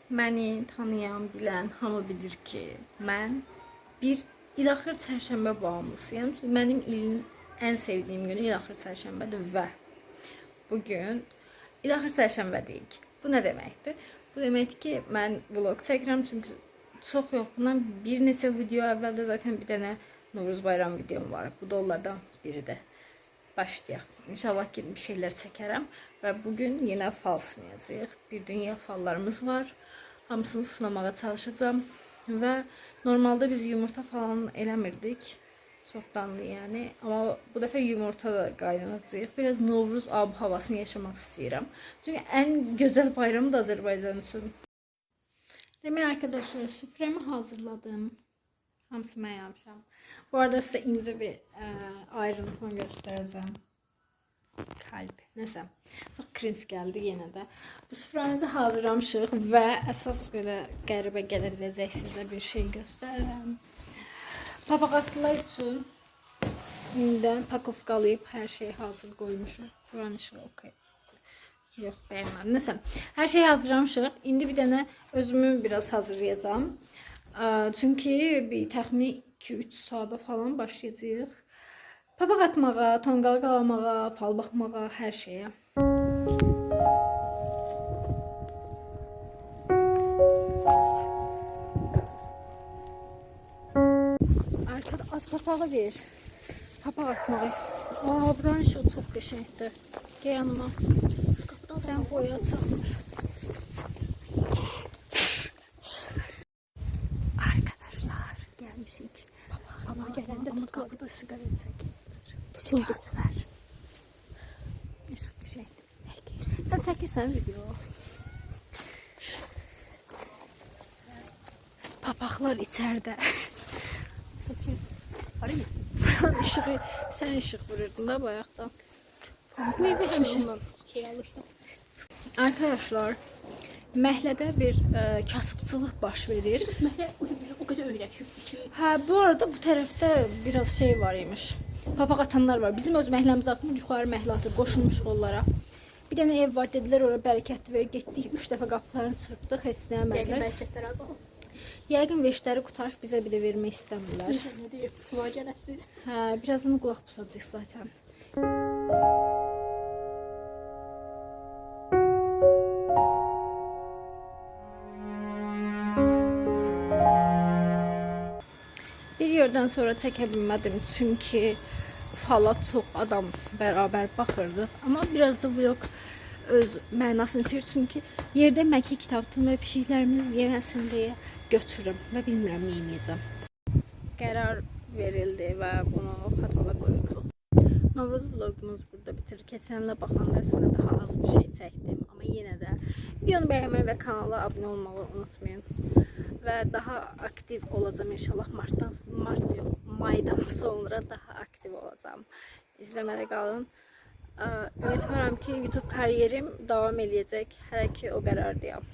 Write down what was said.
Məni tanıyan, bilən hamı bilir ki, mən bir ilaxır çərşənbə bağımlısıyam. Çünki mənim ilin ən sevdiyim günü ilaxır çərşənbədir və bugün ilaxır çərşənbədəyik. Bu nə deməkdir? Bu deməkdir ki, mən vlog çəkirəm çünki çox yox, bundan bir neçə video əvvəldə zaten bir dənə Novruz bayram videom var. Bu da onlardan biridir. Başlayaq. İnşallah ki bir şeyler çəkərəm və bugün yenə fal sınayacağıq. Bir dünya fallarımız var. Hamısını sınamağa çalışacağım və normalde biz yumurta falan eləmirdik. Çoxdandır yəni. Amma bu dəfə yumurta da qaynanacağıq. Biraz Novruz ab-havasını yaşamaq istəyirəm. Çünki ən gözəl bayram da Azərbaycan üçün. Demək arkadaşlar, süfrəmi hazırladım. Hamısı mən yapmışam. Bu arada size ince bir ayrıntısını göstereceğim. Kalp. Neyse. Çok cringe geldi yine de. Bu süfrəmizi hazırlamışıq və əsas belə qəribə gələ biləcək sizə bir şey göstərirəm. Papaqatlılar üçün indidən pakovkalayıb hər şeyi hazır qoymuşuq. Buranın işığı okey. Yox, bəyənmədim. Neyse. Hər şeyi hazırlamışıq. İndi bir dənə özümü biraz hazırlayacağım. Çünki bir təxmini 2-3 saata falan başlayacağıq. Papaq atmağa, tonqal qalamağa, fal baxmağa, hər şeyə. Arkada az papağı ver. Papaq atmağı. Buranın işi çox qəşəngdir. Gəl yanıma. Sən boya çalmır. Arkadaşlar gelmişik. Baba gelende ama kapıda sigara çekin. Gördüler. Işık bir şey. Sen çekirsen video. Papaqlar içeride. Çekir. Var mı? Işığı, sen ışık vururdun da bayaqdan. Bu evi həmişə şey alırsan. Arkadaşlar, məhlədə bir kasıbçılıq baş verir. Məhlə o qədər öyrəşib ki. Hə, bu arada bu tərəfdə biraz şey var imiş. Papaq atanlar var. Bizim öz məhləmiz atmış, yuxarı məhlə atıb qoşulmuş onlara. Bir dənə ev var, dedilər ora bərəkətli ver. Getdik 3 dəfə qapılarını çırpdıq, heç nə Yəqin əmədilər. bərəkətlər az olur. Yəqin veşləri qutarıb bizə bir də vermək istəmirlər. Nə deyir? Kuma gələsiz. Hə, birazdan qulaq pusacağıq zaten. Bir yerden sonra çəkə bilmədim çünki fala çox adam bərabər baxırdıq. Amma biraz da vlog öz mənasını itir çünki yerdə məki kitabım və pişiklərimiz yeməsin deyə götürürüm və bilmirəm yeməyəcəm. Qərar verildi və bunu fatala qoyuruq. Novruz vlogumuz burada bitir. Keçənlə baxanda sizə daha az bir şey çəkdim. Amma yenə də videonu bəyənməyi və kanala abunə olmağı unutmayın. Və daha aktiv olacağım inşallah maydan sonra daha aktiv olacağım. İzləmədə qalın. Ümid varam ki YouTube kariyerim davam eləyəcək. Hələ ki o qərardayam.